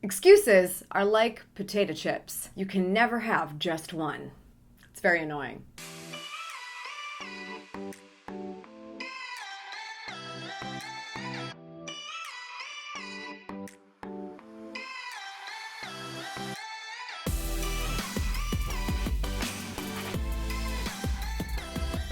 Excuses are like potato chips. You can never have just one. It's very annoying.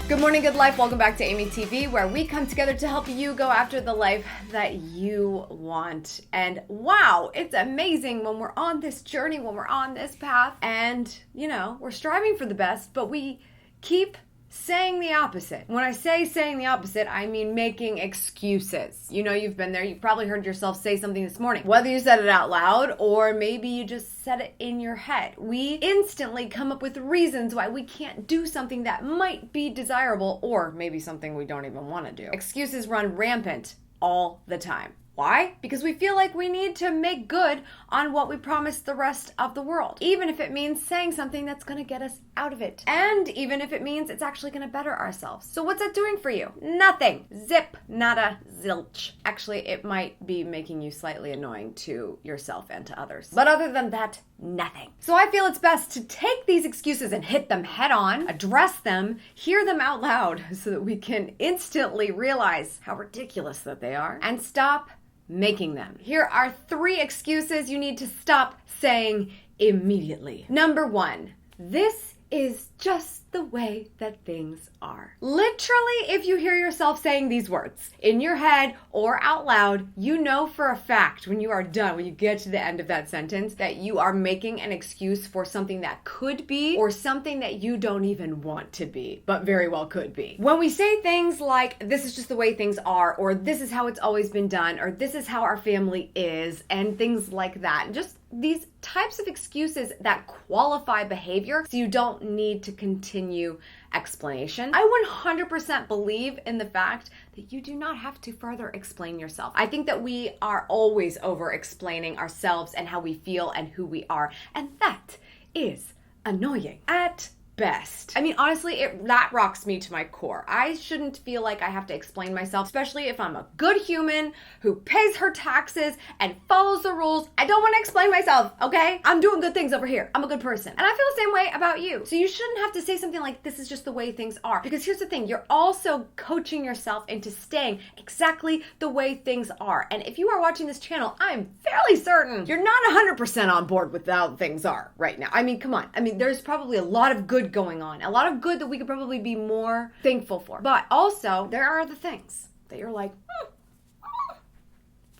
Good morning, good life. Welcome back to AmyTV, where we come together to help you go after the life that you want. And wow, it's amazing when we're on this journey, when we're on this path, and we're striving for the best, but we keep saying the opposite. When I say saying the opposite, I mean making excuses. You've been there. You've probably heard yourself say something this morning. Whether you said it out loud or maybe you just said it in your head. We instantly come up with reasons why we can't do something that might be desirable or maybe something we don't even want to do. Excuses run rampant all the time. Why? Because we feel like we need to make good on what we promised the rest of the world, even if it means saying something that's going to get us out of it, and even if it means it's actually going to better ourselves. So what's that doing for you? Nothing. Zip. Nada. Zilch. Actually, it might be making you slightly annoying to yourself and to others. But other than that, nothing. So I feel it's best to take these excuses and hit them head on, address them, hear them out loud so that we can instantly realize how ridiculous that they are and stop making them. Here are 3 excuses you need to stop saying immediately. Number 1, this is just the way that things are. Literally, if you hear yourself saying these words in your head or out loud, you know for a fact when you are done, when you get to the end of that sentence, that you are making an excuse for something that could be or something that you don't even want to be, but very well could be. When we say things like, this is just the way things are, or this is how it's always been done, or this is how our family is, and things like that, just these types of excuses that qualify behavior so you don't need to continue explanation. I 100% believe in the fact that you do not have to further explain yourself. I think that we are always over-explaining ourselves and how we feel and who we are, and that is annoying at best. I mean, honestly, that rocks me to my core. I shouldn't feel like I have to explain myself, especially if I'm a good human who pays her taxes and follows the rules. I don't want to explain myself, okay? I'm doing good things over here. I'm a good person. And I feel the same way about you. So you shouldn't have to say something like, this is just the way things are. Because here's the thing, you're also coaching yourself into staying exactly the way things are. And if you are watching this channel, I'm fairly certain you're not 100% on board with how things are right now. I mean, come on. I mean, there's probably a lot of good going on, a lot of good that we could probably be more thankful for. But also, there are the things that you're like,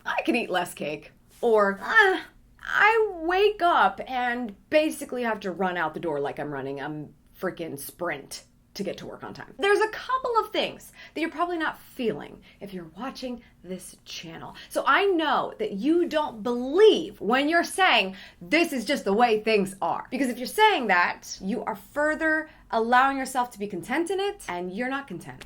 I could eat less cake. Or, I wake up and basically have to run out the door like I'm running a freaking sprint to get to work on time. There's a couple of things that you're probably not feeling if you're watching this channel. So I know that you don't believe when you're saying this is just the way things are. Because if you're saying that, you are further allowing yourself to be content in it, and you're not content.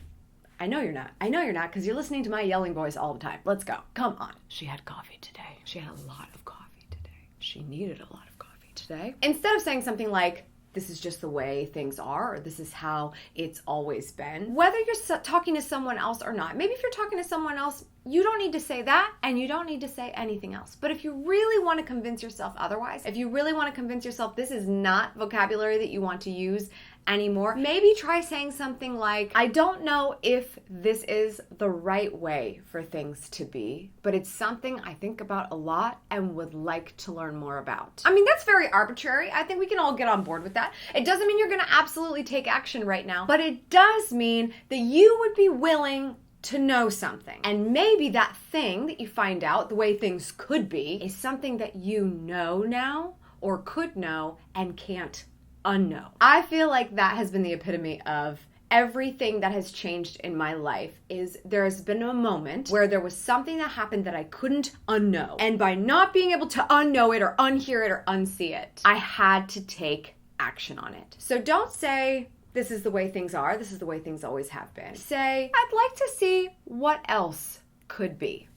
I know you're not. I know you're not, because you're listening to my yelling voice all the time. Let's go. Come on. She had coffee today. She had a lot of coffee today. She needed a lot of coffee today. Instead of saying something like, this is just the way things are, or this is how it's always been. Whether you're talking to someone else or not, maybe if you're talking to someone else, you don't need to say that, and you don't need to say anything else. But if you really want to convince yourself otherwise, if you really want to convince yourself this is not vocabulary that you want to use anymore, maybe try saying something like, I don't know if this is the right way for things to be, but it's something I think about a lot and would like to learn more about. I mean, that's very arbitrary. I think we can all get on board with that. It doesn't mean you're going to absolutely take action right now, but it does mean that you would be willing to know something. And maybe that thing that you find out, the way things could be, is something that you know now or could know and can't unknow. I feel like that has been the epitome of everything that has changed in my life. Is there's been a moment where there was something that happened that I couldn't unknow. And by not being able to unknow it or unhear it or unsee it, I had to take action on it. So don't say, this is the way things are, this is the way things always have been. Say, I'd like to see what else could be.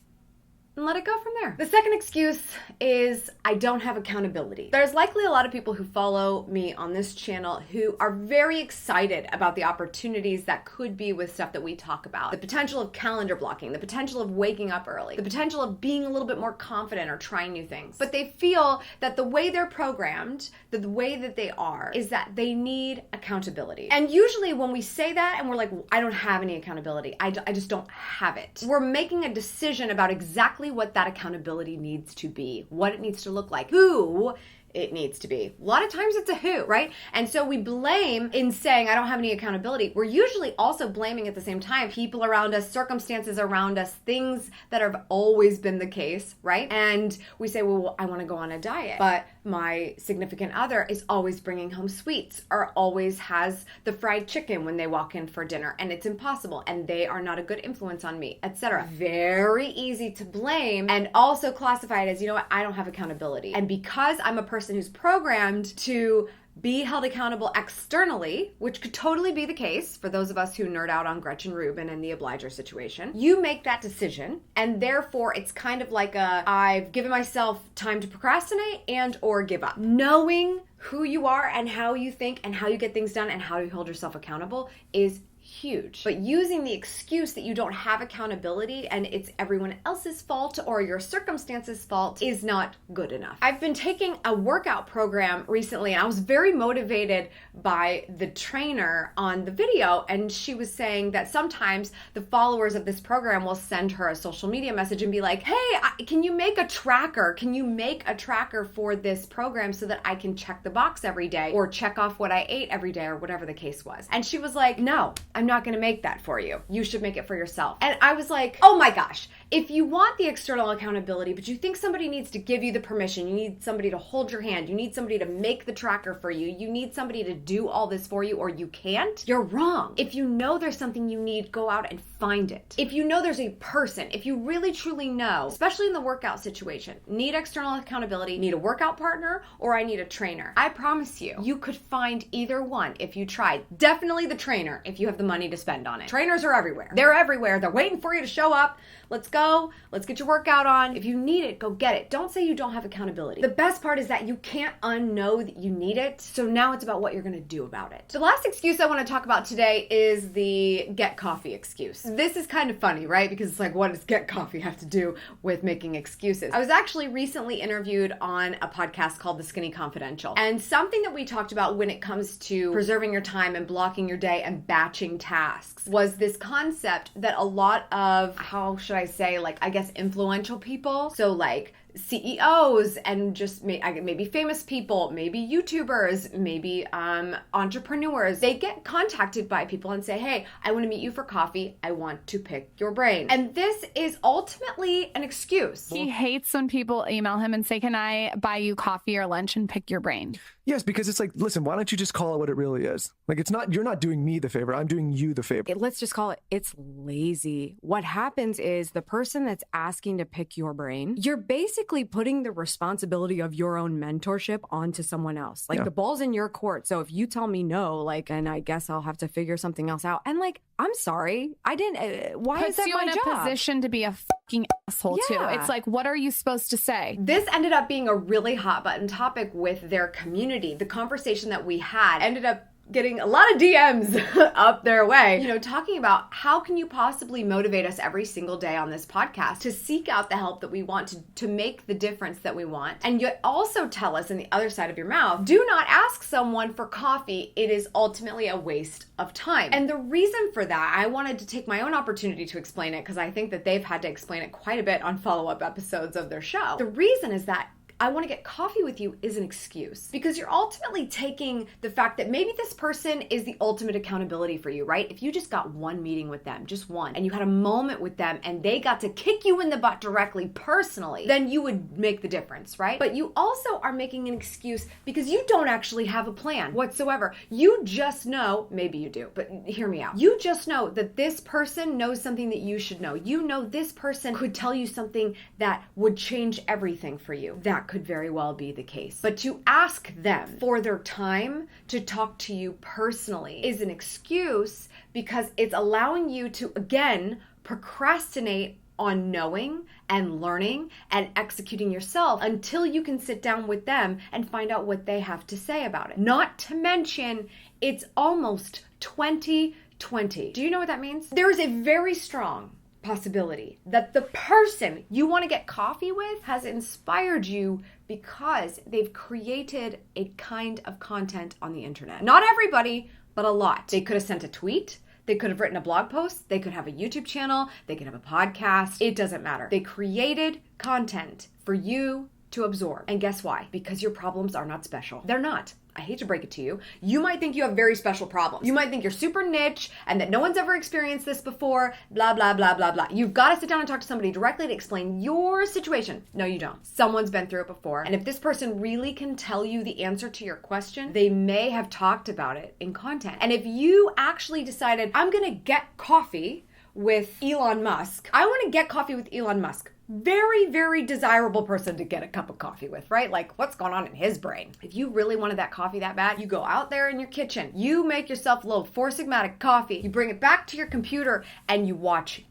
and let it go from there. The second excuse is I don't have accountability. There's likely a lot of people who follow me on this channel who are very excited about the opportunities that could be with stuff that we talk about. The potential of calendar blocking, the potential of waking up early, the potential of being a little bit more confident or trying new things. But they feel that the way they're programmed, the way that they are, is that they need accountability. And usually when we say that and we're like, I don't have any accountability, I just don't have it, we're making a decision about exactly what that accountability needs to be, what it needs to look like, who it needs to be. A lot of times it's a who, right? And so we blame in saying, I don't have any accountability. We're usually also blaming at the same time people around us, circumstances around us, things that have always been the case, right? And we say, well, I want to go on a diet, but my significant other is always bringing home sweets or always has the fried chicken when they walk in for dinner, and it's impossible, and they are not a good influence on me, etc. Very easy to blame and also classify it as, you know what, I don't have accountability. And because I'm a person who's programmed to be held accountable externally, which could totally be the case for those of us who nerd out on Gretchen Rubin and the obliger situation, you make that decision, and therefore it's kind of like I've given myself time to procrastinate and or give up. Knowing who you are and how you think and how you get things done and how you hold yourself accountable is huge. But using the excuse that you don't have accountability and it's everyone else's fault or your circumstances' fault is not good enough. I've been taking a workout program recently, and I was very motivated by the trainer on the video, and she was saying that sometimes the followers of this program will send her a social media message and be like, hey, can you make a tracker? Can you make a tracker for this program so that I can check the box every day or check off what I ate every day or whatever the case was? And she was like, no, I'm not going to make that for you. You should make it for yourself. And I was like, oh my gosh, if you want the external accountability, but you think somebody needs to give you the permission, you need somebody to hold your hand, you need somebody to make the tracker for you, you need somebody to do all this for you, or you can't, you're wrong. If you know there's something you need, go out and find it. If you know there's a person, if you really truly know, especially in the workout situation, need external accountability, need a workout partner, or I need a trainer, I promise you, you could find either one if you tried. Definitely the trainer if you have the money to spend on it. Trainers are everywhere. They're everywhere. They're waiting for you to show up. Let's go. Let's get your workout on. If you need it, go get it. Don't say you don't have accountability. The best part is that you can't unknow that you need it. So now it's about what you're going to do about it. The last excuse I want to talk about today is the get coffee excuse. This is kind of funny, right? Because it's like, what does get coffee have to do with making excuses? I was actually recently interviewed on a podcast called The Skinny Confidential. And something that we talked about when it comes to preserving your time and blocking your day and batching tasks was this concept that a lot of, how should I say, like, I guess influential people, so like CEOs and just maybe famous people, maybe YouTubers, maybe entrepreneurs, they get contacted by people and say, hey, I want to meet you for coffee. I want to pick your brain. And this is ultimately an excuse. He hates when people email him and say, can I buy you coffee or lunch and pick your brain? Yes, because it's like, listen, why don't you just call it what it really is? Like, it's not, you're not doing me the favor. I'm doing you the favor. Let's just call it, it's lazy. What happens is the person that's asking to pick your brain, you're basically putting the responsibility of your own mentorship onto someone else. Like, the ball's in your court. So if you tell me no, like, and I guess I'll have to figure something else out. And like, I'm sorry, I didn't, why is that my job? Puts you in a position to be a fucking asshole too. It's like, what are you supposed to say? This ended up being a really hot button topic with their community. The conversation that we had ended up getting a lot of DMs up their way, you know, talking about how can you possibly motivate us every single day on this podcast to seek out the help that we want to make the difference that we want. And yet also tell us in the other side of your mouth, do not ask someone for coffee. It is ultimately a waste of time. And the reason for that, I wanted to take my own opportunity to explain it because I think that they've had to explain it quite a bit on follow-up episodes of their show. The reason is that I want to get coffee with you is an excuse because you're ultimately taking the fact that maybe this person is the ultimate accountability for you, right? If you just got one meeting with them, just one, and you had a moment with them and they got to kick you in the butt directly, personally, then you would make the difference, right? But you also are making an excuse because you don't actually have a plan whatsoever. You just know, maybe you do, but hear me out. You just know that this person knows something that you should know. You know this person could tell you something that would change everything for you. That could very well be the case. But to ask them for their time to talk to you personally is an excuse because it's allowing you to, again, procrastinate on knowing and learning and executing yourself until you can sit down with them and find out what they have to say about it. Not to mention, it's almost 2020. Do you know what that means? There is a very strong possibility that the person you want to get coffee with has inspired you because they've created a kind of content on the internet. Not everybody, but a lot. They could have sent a tweet. They could have written a blog post. They could have a YouTube channel. They could have a podcast. It doesn't matter. They created content for you to absorb. And guess why? Because your problems are not special. They're not. I hate to break it to you. You might think you have very special problems. You might think you're super niche and that no one's ever experienced this before, blah, blah, blah, blah, blah. You've got to sit down and talk to somebody directly to explain your situation. No, you don't. Someone's been through it before. And if this person really can tell you the answer to your question, they may have talked about it in content. And if you actually decided, I'm going to get coffee with Elon Musk, I want to get coffee with Elon Musk. Very, very desirable person to get a cup of coffee with, right? Like, what's going on in his brain? If you really wanted that coffee that bad, you go out there in your kitchen, you make yourself a little Four Sigmatic coffee, you bring it back to your computer, and you watch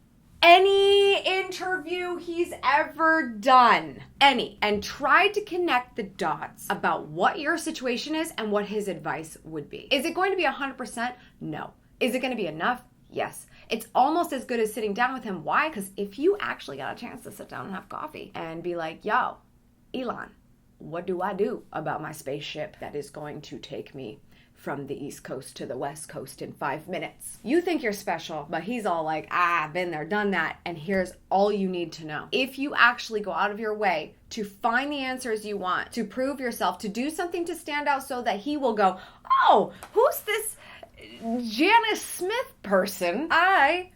any interview he's ever done. Any. And try to connect the dots about what your situation is and what his advice would be. Is it going to be 100%? No. Is it going to be enough? Yes. It's almost as good as sitting down with him. Why? Because if you actually got a chance to sit down and have coffee and be like, yo, Elon, what do I do about my spaceship that is going to take me from the East Coast to the West Coast in 5 minutes? You think you're special, but he's all like, been there, done that, and here's all you need to know. If you actually go out of your way to find the answers you want, to prove yourself, to do something to stand out so that he will go, oh, who's this Janice Smith person? I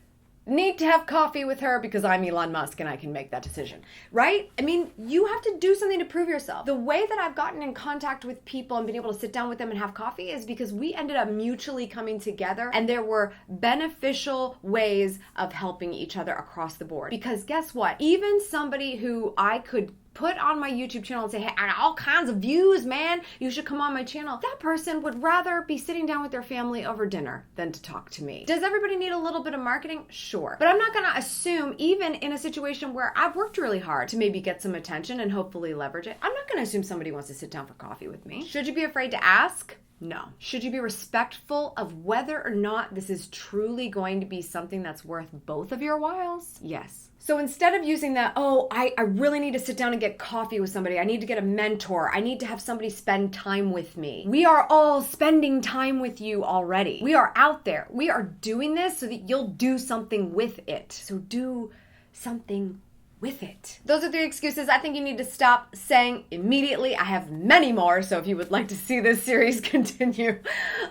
need to have coffee with her because I'm Elon Musk and I can make that decision, right? I mean, you have to do something to prove yourself. The way that I've gotten in contact with people and been able to sit down with them and have coffee is because we ended up mutually coming together and there were beneficial ways of helping each other across the board. Because guess what? Even somebody who I could put on my YouTube channel and say, hey, I got all kinds of views, man, you should come on my channel. That person would rather be sitting down with their family over dinner than to talk to me. Does everybody need a little bit of marketing? Sure. But I'm not gonna assume, even in a situation where I've worked really hard to maybe get some attention and hopefully leverage it, I'm not gonna assume somebody wants to sit down for coffee with me. Should you be afraid to ask? No. Should you be respectful of whether or not this is truly going to be something that's worth both of your whiles? Yes. So instead of using that, I really need to sit down and get coffee with somebody, I need to get a mentor, I need to have somebody spend time with me. We are all spending time with you already. We are out there. We are doing this so that you'll do something with it. So do something with it. Those are 3 excuses I think you need to stop saying immediately. I have many more, so if you would like to see this series continue,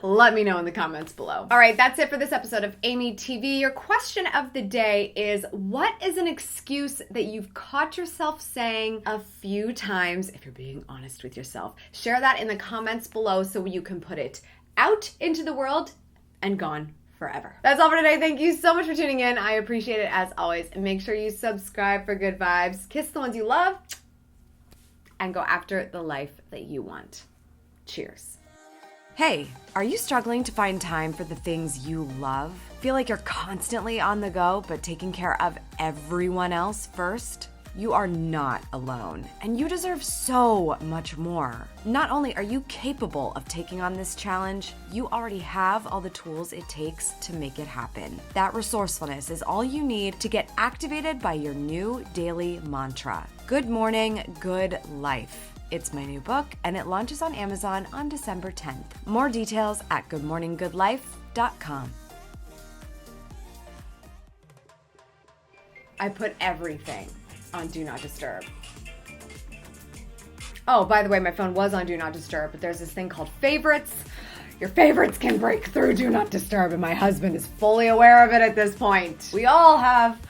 let me know in the comments below. All right, that's it for this episode of AmyTV. Your question of the day is, what is an excuse that you've caught yourself saying a few times, if you're being honest with yourself? Share that in the comments below so you can put it out into the world and gone forever. That's all for today. Thank you so much for tuning in. I appreciate it as always. And make sure you subscribe for good vibes. Kiss the ones you love and go after the life that you want. Cheers. Hey, are you struggling to find time for the things you love? Feel like you're constantly on the go, but taking care of everyone else first? You are not alone, and you deserve so much more. Not only are you capable of taking on this challenge, you already have all the tools it takes to make it happen. That resourcefulness is all you need to get activated by your new daily mantra. Good morning, good life. It's my new book, and it launches on Amazon on December 10th. More details at goodmorninggoodlife.com. I put everything on Do Not Disturb. Oh, by the way, my phone was on Do Not Disturb, but there's this thing called favorites. Your favorites can break through Do Not Disturb, and my husband is fully aware of it at this point. We all have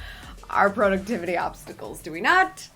our productivity obstacles, do we not?